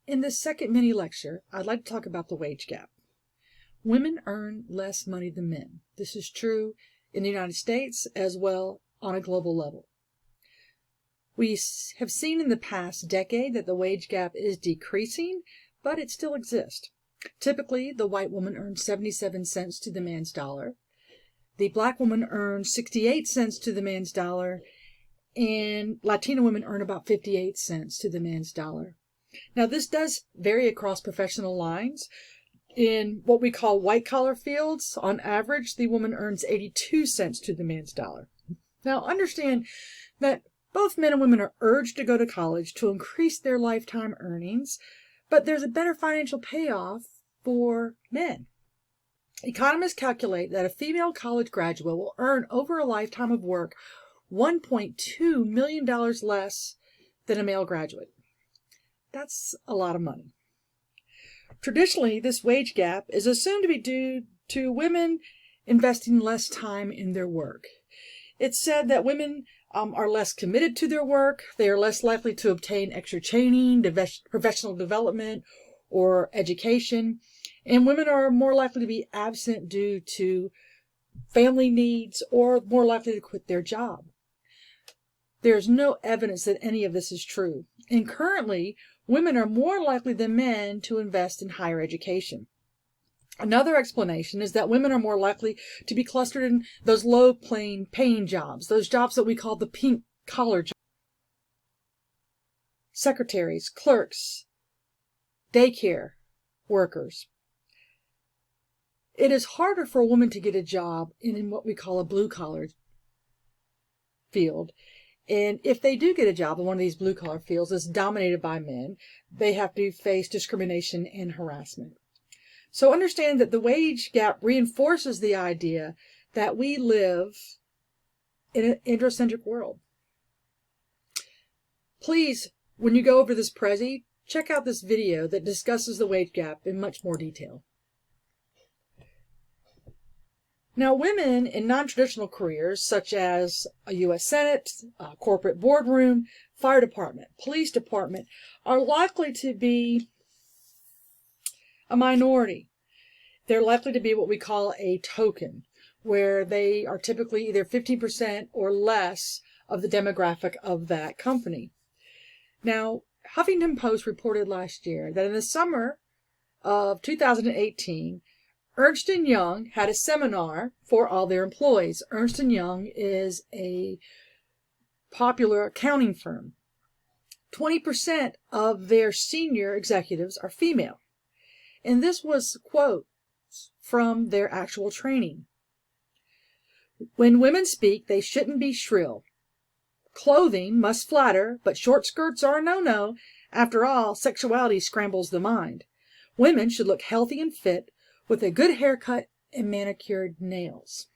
In this second mini lecture, I'd like to talk about the wage gap. Women earn less money than men. This is true in the United States as well on a global level. We have seen in the past decade that the wage gap is decreasing, but it still exists. Typically, the white woman earns 77 cents to the man's dollar. The black woman earns 68 cents to the man's dollar, and Latina women earn about 58 cents to the man's dollar. Now, this does vary across professional lines. In what we call white-collar fields, on average, the woman earns 82 cents to the man's dollar. Now, understand that both men and women are urged to go to college to increase their lifetime earnings, but there's a better financial payoff for men. Economists calculate that a female college graduate will earn over a lifetime of work $1.2 million less than a male graduate. That's a lot of money. Traditionally, this wage gap is assumed to be due to women investing less time in their work. It's said that women are less committed to their work, they are less likely to obtain extra training, professional development, or education, and women are more likely to be absent due to family needs or more likely to quit their job. There's no evidence that any of this is true, and currently, women are more likely than men to invest in higher education. Another explanation is that women are more likely to be clustered in those low-paying jobs, those jobs that we call the pink-collar jobs. Secretaries, clerks, daycare workers. It is harder for a woman to get a job in what we call a blue-collar field. And if they do get a job in one of these blue-collar fields that's dominated by men, they have to face discrimination and harassment. So understand that the wage gap reinforces the idea that we live in an androcentric world. Please, when you go over this Prezi, check out this video that discusses the wage gap in much more detail. Now, women in non-traditional careers, such as a U.S. Senate, a corporate boardroom, fire department, police department, are likely to be a minority. They're likely to be what we call a token, where they are typically either 15% or less of the demographic of that company. Now, Huffington Post reported last year that in the summer of 2018, Ernst & Young had a seminar for all their employees. Ernst & Young is a popular accounting firm. 20% of their senior executives are female. And this was quotes from their actual training. When women speak, they shouldn't be shrill. Clothing must flatter, but short skirts are a no-no. After all, sexuality scrambles the mind. Women should look healthy and fit, with a good haircut and manicured nails.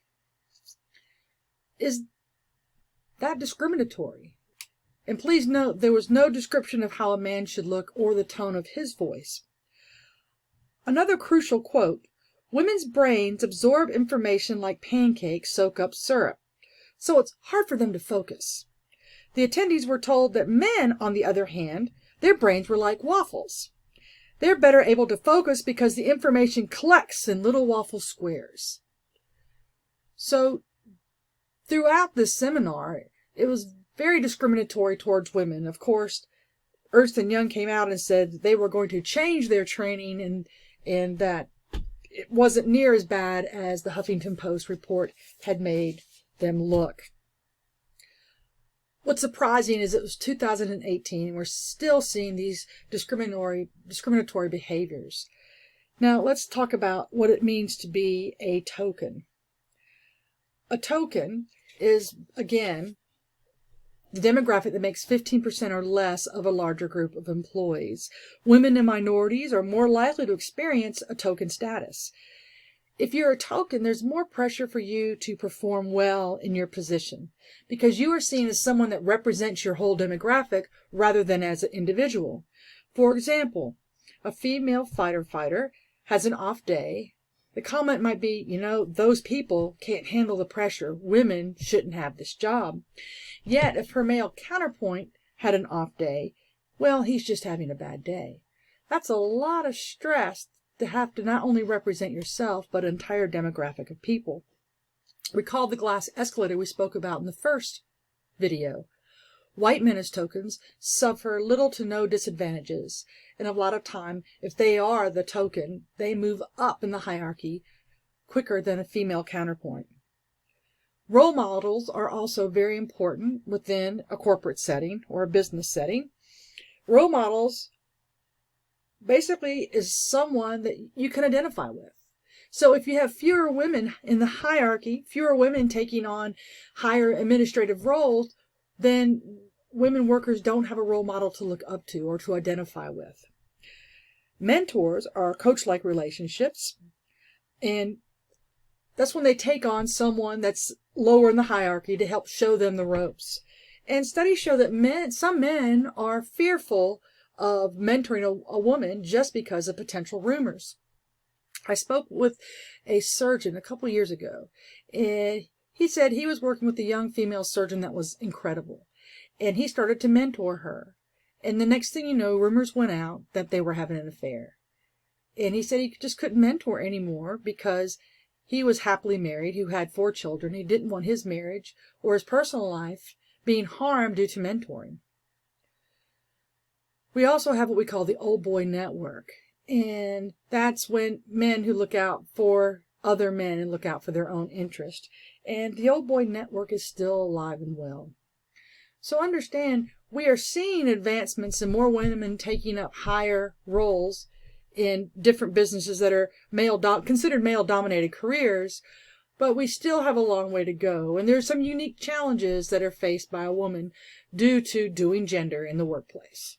Is that discriminatory? And please note, there was no description of how a man should look or the tone of his voice. Another crucial quote, women's brains absorb information like pancakes soak up syrup, so it's hard for them to focus. The attendees were told that men, on the other hand, their brains were like waffles. They're better able to focus because the information collects in little waffle squares. So, throughout this seminar, it was very discriminatory towards women. Of course, Ernst & Young came out and said they were going to change their training and that it wasn't near as bad as the Huffington Post report had made them look. What's surprising is it was 2018 and we're still seeing these discriminatory behaviors. Now let's talk about what it means to be a token. A token is, again, the demographic that makes 15% or less of a larger group of employees. Women and minorities are more likely to experience a token status. If you're a token, there's more pressure for you to perform well in your position because you are seen as someone that represents your whole demographic rather than as an individual. For example, a female fighter has an off day. The comment might be, those people can't handle the pressure. Women shouldn't have this job. Yet, if her male counterpoint had an off day, well, he's just having a bad day. That's a lot of stress to have to not only represent yourself, but an entire demographic of people. Recall the glass escalator we spoke about in the first video. White men as tokens suffer little to no disadvantages, and a lot of time, if they are the token, they move up in the hierarchy quicker than a female counterpoint. Role models are also very important within a corporate setting or a business setting. Role models basically is someone that you can identify with. So if you have fewer women in the hierarchy, fewer women taking on higher administrative roles, then women workers don't have a role model to look up to or to identify with. Mentors are coach-like relationships, and that's when they take on someone that's lower in the hierarchy to help show them the ropes. And studies show that some men are fearful of mentoring a woman just because of potential rumors. I spoke with a surgeon a couple years ago, and he said he was working with a young female surgeon that was incredible. And he started to mentor her. And the next thing you know, rumors went out that they were having an affair. And he said he just couldn't mentor anymore because he was happily married, who had 4 children. He didn't want his marriage or his personal life being harmed due to mentoring. We also have what we call the old boy network. And that's when men who look out for other men and look out for their own interest. And the old boy network is still alive and well. So understand, we are seeing advancements and more women taking up higher roles in different businesses that are considered male-dominated careers, but we still have a long way to go. And there's some unique challenges that are faced by a woman due to doing gender in the workplace.